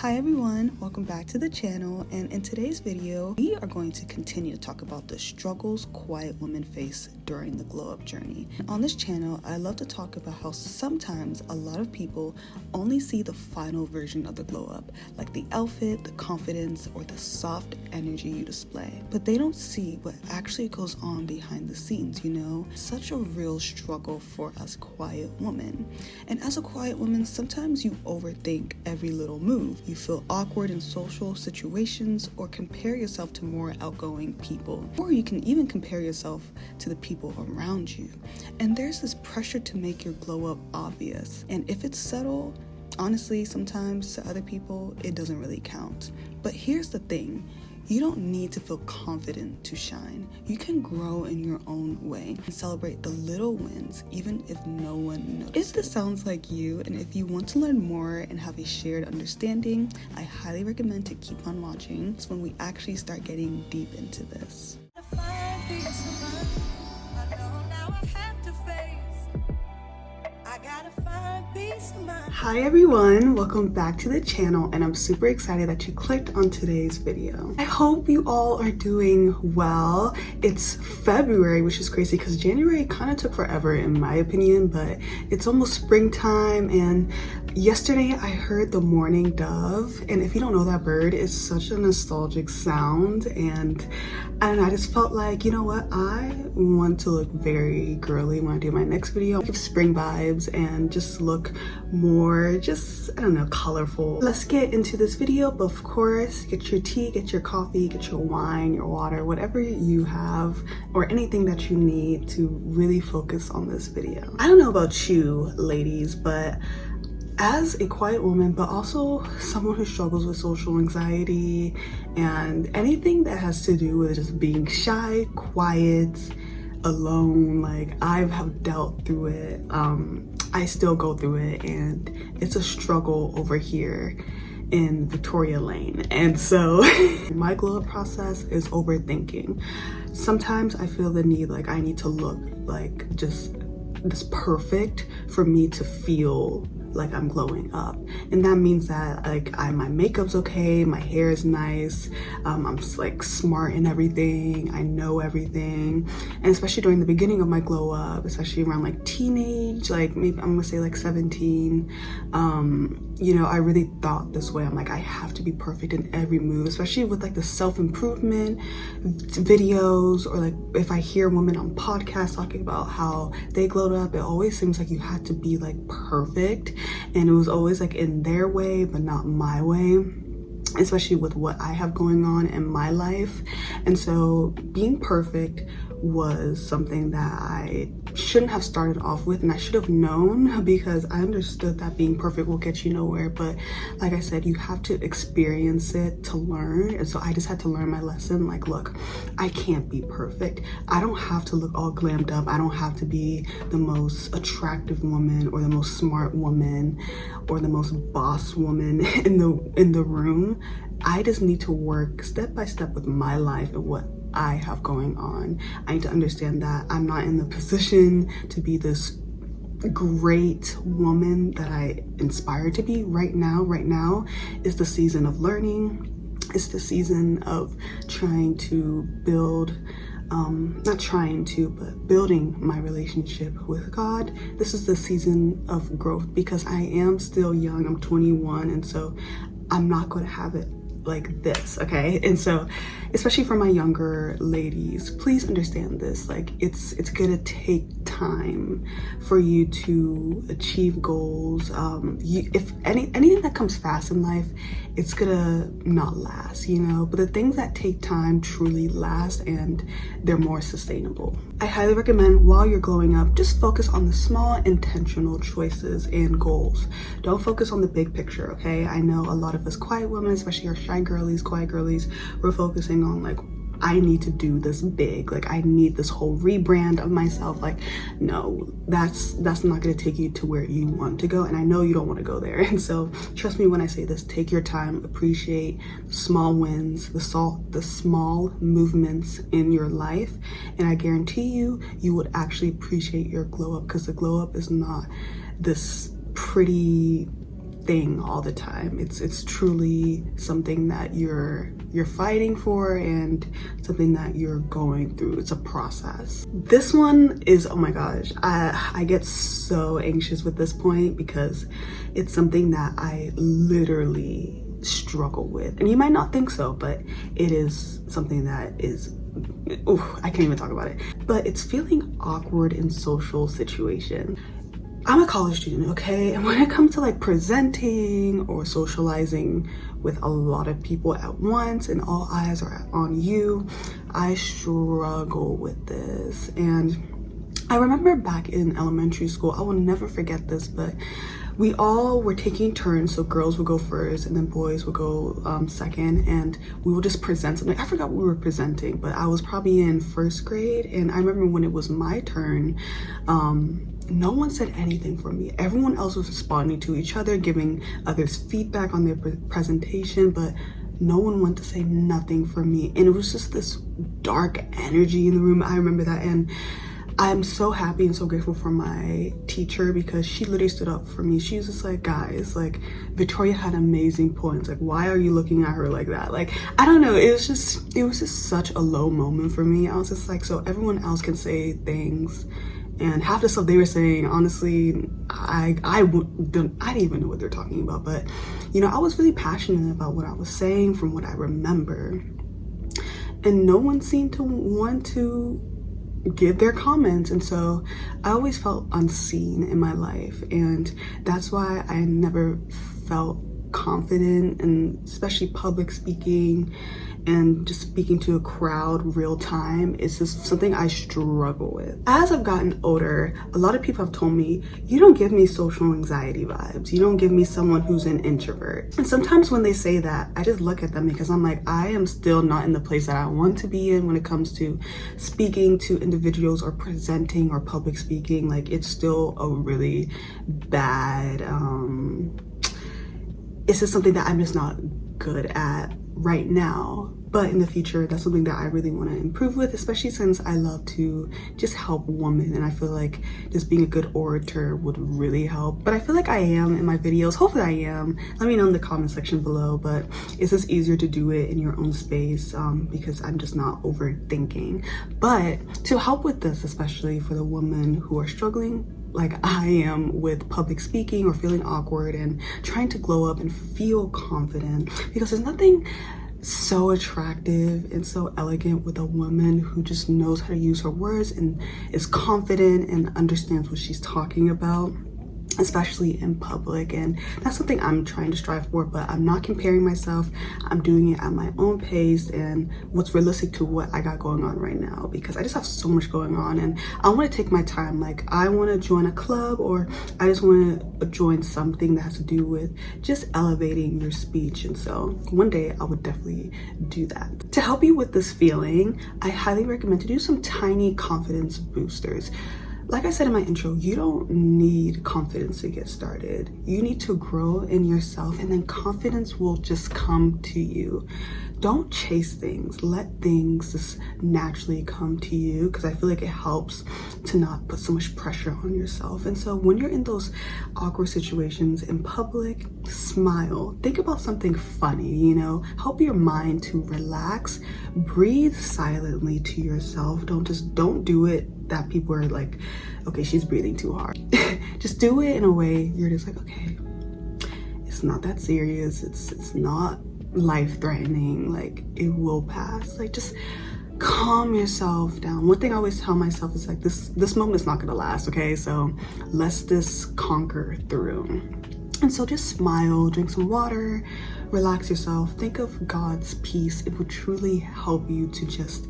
Hi everyone, welcome back to the channel, and in today's video we are going to continue to talk about the struggles quiet women face during the glow up journey. On this channel I love to talk about how sometimes a lot of people only see the final version of the glow up, like the outfit, the confidence, or the soft energy you display, but they don't see what actually goes on behind the scenes, Such a real struggle for us quiet women. And as a quiet woman, sometimes you overthink every little move. You feel awkward in social situations or compare yourself to more outgoing people. Or you can even compare yourself to the people around you. And there's this pressure to make your glow up obvious. And if it's subtle, honestly, sometimes to other people, it doesn't really count. But here's the thing. You don't need to feel confident to shine. You can grow in your own way and celebrate the little wins, even if no one notices. If this sounds like you, and if you want to learn more and have a shared understanding, I highly recommend to keep on watching. It's when we actually start getting deep into this. Hi everyone, welcome back to the channel, and I'm super excited that you clicked on today's video. I hope you all are doing well. It's February, which is crazy because January kind of took forever in my opinion, but it's almost springtime, and yesterday I heard the morning dove, and if you don't know that bird, it's such a nostalgic sound, and I just felt like, you know what, I want to look very girly when I do my next video. Give spring vibes and just look more, colorful. Let's get into this video, but of course, get your tea, get your coffee, get your wine, your water, whatever you have, or anything that you need to really focus on this video. I don't know about you, ladies, but as a quiet woman, but also someone who struggles with social anxiety and anything that has to do with just being shy, quiet, alone, like I have dealt through it. I still go through it, and it's a struggle over here in Victoria Lane. And so my glow up process is overthinking. Sometimes I feel the need, like I need to look like just this perfect for me to feel like I'm glowing up, and that means that like my makeup's okay, my hair is nice, I'm like smart in everything, I know everything. And especially during the beginning of my glow up, especially around like teenage, like maybe I'm gonna say like 17, I really thought this way. I'm like, I have to be perfect in every move, especially with like the self-improvement videos, or like if I hear women on podcasts talking about how they glowed up, it always seems like you had to be like perfect, and it was always like in their way but not my way, especially with what I have going on in my life. And so being perfect was something that I shouldn't have started off with, and I should have known, because I understood that being perfect will get you nowhere. But like I said, you have to experience it to learn. And so I just had to learn my lesson. Like, look, I can't be perfect. I don't have to look all glammed up. I don't have to be the most attractive woman or the most smart woman or the most boss woman in the room. I just need to work step by step with my life and what I have going on. I need to understand that I'm not in the position to be this great woman that I inspire to be right now. Right now is the season of learning. It's the season of trying to build, building my relationship with God. This is the season of growth because I am still young. I'm 21, and so I'm not going to have it like this, okay? And so especially for my younger ladies, please understand this. Like it's gonna take time for you to achieve goals. If anything that comes fast in life, it's gonna not last, but the things that take time truly last, and they're more sustainable. I highly recommend, while you're glowing up, just focus on the small intentional choices and goals. Don't focus on the big picture, okay? I know a lot of us quiet women, especially our shy girlies, quiet girlies, we're focusing on like, I need to do this big, like I need this whole rebrand of myself. Like, no, that's not going to take you to where you want to go, and I know you don't want to go there. And so trust me when I say this, take your time, appreciate the small wins, the small movements in your life, and I guarantee you would actually appreciate your glow up, because the glow up is not this pretty thing all the time. It's truly something that you're fighting for and something that you're going through. It's a process. This one is, oh my gosh, I get so anxious with this point because it's something that I literally struggle with. And you might not think so, but it is something that is, I can't even talk about it. But it's feeling awkward in social situations. I'm a college student, okay? And when it comes to like presenting or socializing with a lot of people at once and all eyes are on you, I struggle with this. And I remember back in elementary school, I will never forget this, but we all were taking turns. So girls would go first and then boys would go second, and we would just present something. I forgot what we were presenting, but I was probably in first grade. And I remember when it was my turn, no one said anything for me. Everyone else was responding to each other, giving others feedback on their presentation, but no one went to say nothing for me. And it was just this dark energy in the room. I remember that. And I'm so happy and so grateful for my teacher because she literally stood up for me. She was just like, guys, like, Victoria had amazing points. Like, why are you looking at her like that? Like, I don't know. It was just such a low moment for me. I was just like, so everyone else can say things. And half the stuff they were saying, honestly, I didn't even know what they're talking about. But, you know, I was really passionate about what I was saying from what I remember. And no one seemed to want to give their comments. And so I always felt unseen in my life. And that's why I never felt confident, and especially public speaking and just speaking to a crowd real time. It's just something I struggle with. As I've gotten older, a lot of people have told me, you don't give me social anxiety vibes. You don't give me someone who's an introvert. And sometimes when they say that, I just look at them because I'm like, I am still not in the place that I want to be in when it comes to speaking to individuals or presenting or public speaking. Like, it's still a really bad, it's just something that I'm just not good at right now. But in the future, that's something that I really want to improve with, especially since I love to just help women. And I feel like just being a good orator would really help. But I feel like I am in my videos. Hopefully I am. Let me know in the comment section below. But it's just easier to do it in your own space because I'm just not overthinking. But to help with this, especially for the women who are struggling like I am with public speaking or feeling awkward and trying to glow up and feel confident, because there's nothing so attractive and so elegant with a woman who just knows how to use her words and is confident and understands what she's talking about, especially in public. And that's something I'm trying to strive for, but I'm not comparing myself. I'm doing it at my own pace and what's realistic to what I got going on right now, because I just have so much going on and I want to take my time. Like, I want to join a club, or I just want to join something that has to do with just elevating your speech. And so one day I would definitely do that. To help you with this feeling, I highly recommend to do some tiny confidence boosters. Like I said in my intro, you don't need confidence to get started. You need to grow in yourself, and then confidence will just come to you. Don't chase things. Let things just naturally come to you, because I feel like it helps to not put so much pressure on yourself. And so when you're in those awkward situations in public, smile. Think about something funny, you know? Help your mind to relax. Breathe silently to yourself. Don't do it that people are like, okay, she's breathing too hard. Just do it in a way you're just like, okay, it's not that serious. It's not life-threatening. Like, it will pass. Like, just calm yourself down. One thing I always tell myself is like, this moment is not gonna last, okay? So let's just conquer through. And so just smile, drink some water, relax yourself, think of God's peace. It will truly help you to just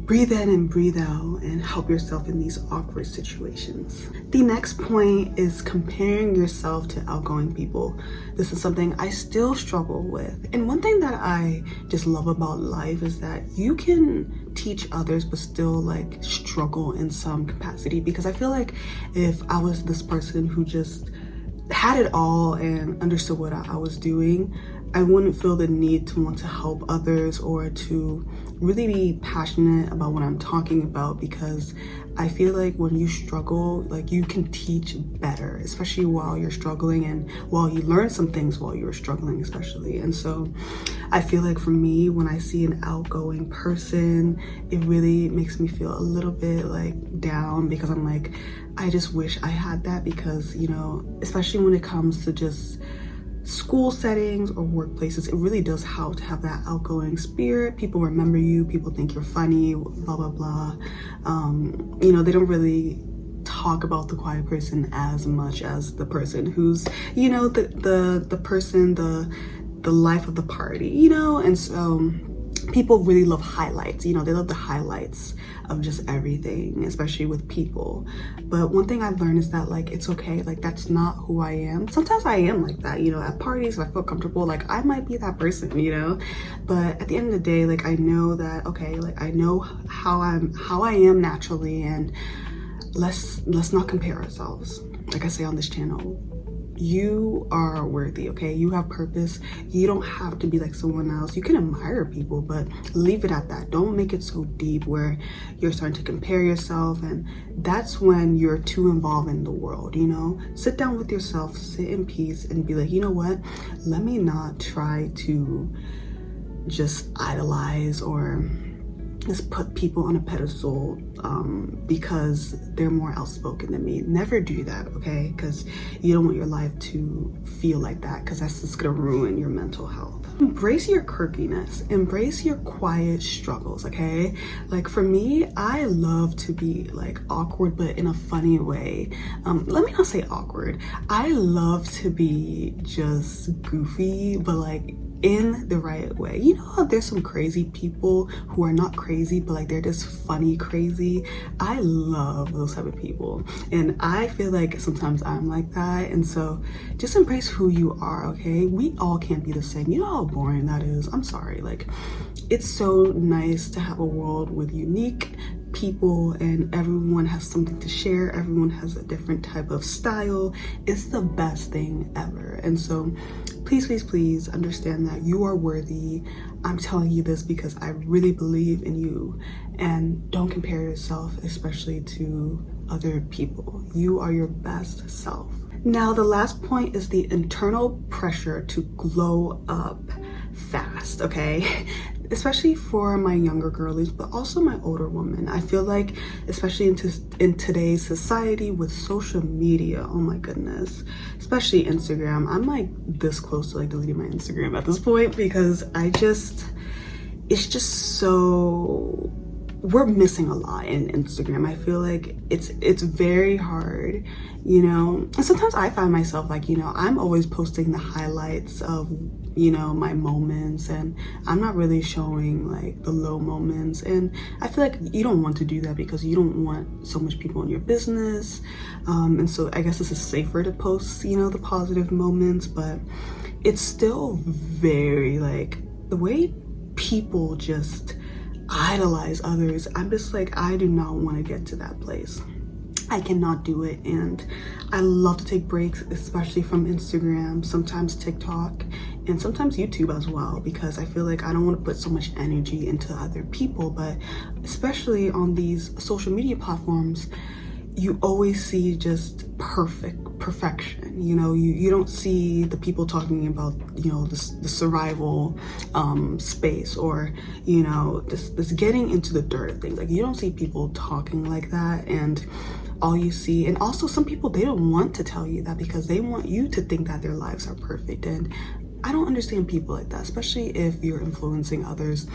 breathe in and breathe out and help yourself in these awkward situations. The next point is comparing yourself to outgoing people. This is something I still struggle with. And one thing that I just love about life is that you can teach others but still like struggle in some capacity, because I feel like if I was this person who just had it all and understood what I was doing, I wouldn't feel the need to want to help others or to really be passionate about what I'm talking about, because I feel like when you struggle, like you can teach better, especially while you're struggling, and while you learn some things while you're struggling especially. And so I feel like for me, when I see an outgoing person, it really makes me feel a little bit like down, because I'm like, I just wish I had that, because, you know, especially when it comes to just school settings or workplaces, it really does help to have that outgoing spirit. People remember you, people think you're funny, blah blah blah. You know, they don't really talk about the quiet person as much as the person who's, you know, the person, the life of the party, you know. And so people really love highlights, you know, they love the highlights of just everything, especially with people. But one thing I've learned is that, like, it's okay, like that's not who I am. Sometimes I am like that, you know, at parties, if I feel comfortable, like I might be that person, you know. But at the end of the day, like I know that, okay, like I know how I am naturally, and let's not compare ourselves. Like I say on this channel, you are worthy, okay? You have purpose. You don't have to be like someone else. You can admire people, but leave it at that. Don't make it so deep where you're starting to compare yourself, and that's when you're too involved in the world, you know? Sit down with yourself, sit in peace, and be like, you know what? Let me not try to just idolize or just put people on a pedestal because they're more outspoken than me. Never do that, okay? Because you don't want your life to feel like that, because that's just gonna ruin your mental health. Embrace your quirkiness, embrace your quiet struggles, okay? Like for me, I love to be like awkward, but in a funny way. Let me not say awkward. I love to be just goofy, but like in the right way. You know how there's some crazy people who are not crazy, but like they're just funny crazy? I love those type of people, and I feel like sometimes I'm like that. And so just embrace who you are, okay? We all can't be the same. You know how boring that is? I'm sorry. Like, it's so nice to have a world with unique people, and everyone has something to share. Everyone has a different type of style. It's the best thing ever. And so please, please, please understand that you are worthy. I'm telling you this because I really believe in you, and don't compare yourself, especially to other people. You are your best self. Now, the last point is the internal pressure to glow up fast, okay? Especially for my younger girlies, but also my older women. I feel like, especially in today's society with social media, oh my goodness, especially Instagram, I'm like this close to like deleting my Instagram at this point, because it's just so, we're missing a lot in Instagram. I feel like it's very hard, you know. And sometimes I find myself like, you know, I'm always posting the highlights of, you know, my moments, and I'm not really showing like the low moments. And I feel like you don't want to do that because you don't want so much people in your business. And so I guess this is safer to post, you know, the positive moments, but it's still very like the way people just idolize others. I'm just like, I do not want to get to that place. I cannot do it. And I love to take breaks, especially from Instagram, sometimes TikTok, and sometimes YouTube as well, because I feel like I don't want to put so much energy into other people. But especially on these social media platforms, you always see just perfection. You know, you don't see the people talking about, you know, the survival space, or, you know, this getting into the dirt of things. Like, you don't see people talking like that. And all you see, and also some people, they don't want to tell you that because they want you to think that their lives are perfect. And I don't understand people like that, especially if you're influencing others.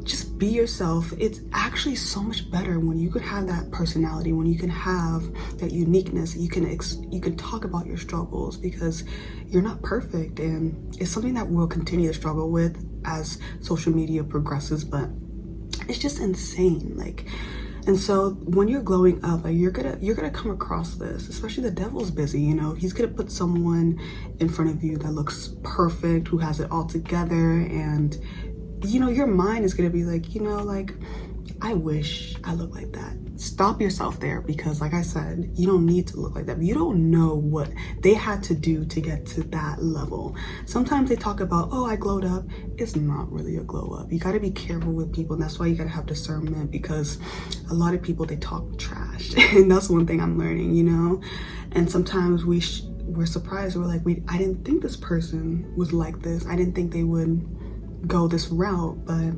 Just be yourself. It's actually so much better when you could have that personality, when you can have that uniqueness. You can talk about your struggles, because you're not perfect, and it's something that we'll continue to struggle with as social media progresses. But it's just insane, like. And so when you're glowing up, like, you're gonna come across this, especially the devil's busy, you know. He's gonna put someone in front of you that looks perfect, who has it all together, and you know, your mind is gonna be like, you know, like, I wish I looked like that. Stop yourself there, because like I said, you don't need to look like that. You don't know what they had to do to get to that level. Sometimes they talk about, oh, I glowed up. It's not really a glow up. You got to be careful with people, and that's why you got to have discernment, because a lot of people, they talk trash. And that's one thing I'm learning, you know. And sometimes we're surprised. We're like, I didn't think this person was like this. I didn't think they would go this route. But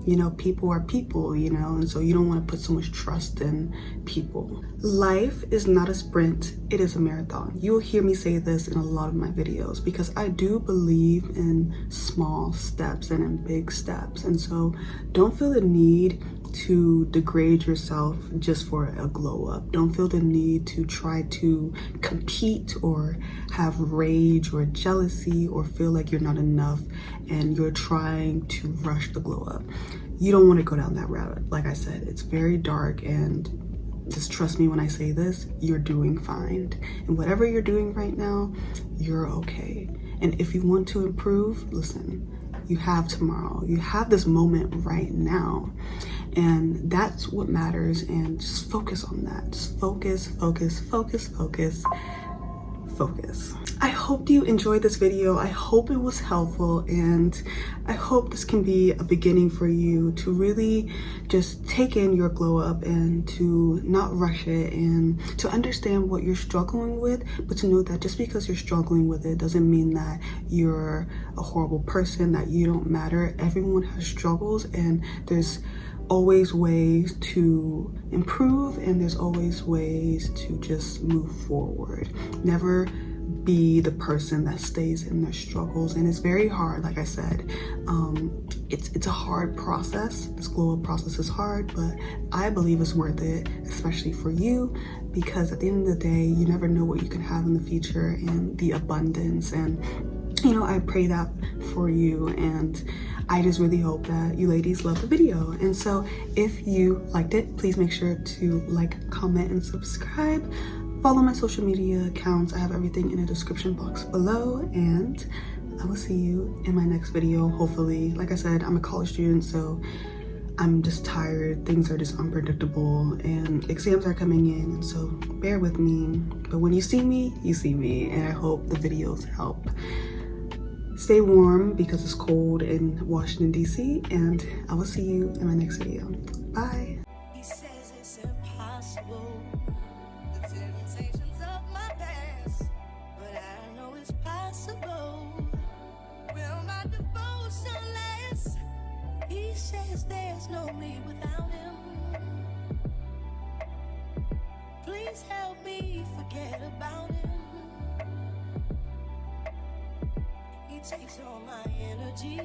you know, people are people, you know, and so you don't want to put so much trust in people. Life is not a sprint, it is a marathon. You will hear me say this in a lot of my videos, because I do believe in small steps and in big steps. And so don't feel the need to degrade yourself just for a glow up. Don't feel the need to try to compete or have rage or jealousy or feel like you're not enough and you're trying to rush the glow up. You don't want to go down that route. Like I said, it's very dark, and just trust me when I say this, you're doing fine. And whatever you're doing right now, you're okay. And if you want to improve, listen, you have tomorrow. You have this moment right now. And that's what matters. And just focus on that. Just focus, focus, focus, focus, focus. I hope you enjoyed this video. I hope it was helpful, and I hope this can be a beginning for you to really just take in your glow up and to not rush it, and to understand what you're struggling with, but to know that just because you're struggling with it doesn't mean that you're a horrible person, that you don't matter. Everyone has struggles, and there's always ways to improve, and there's always ways to just move forward. Never be the person that stays in their struggles. And it's very hard, like I said. It's a hard process. This glow up process is hard, but I believe it's worth it, especially for you, because at the end of the day, you never know what you can have in the future, and the abundance. And you know, I pray that for you, and I just really hope that you ladies love the video. And so if you liked it, please make sure to like, comment, and subscribe. Follow my social media accounts. I have everything in the description box below, and I will see you in my next video, hopefully. Like I said, I'm a college student, so I'm just tired. Things are just unpredictable, and exams are coming in, and so bear with me. But when you see me, and I hope the videos help. Stay warm because it's cold in Washington, D.C., and I will see you in my next video. Bye. He says it's impossible, the temptations of my past, but I know it's possible. Will my devotion last? He says there's no me without him. Please help me forget about him. He takes all my energy.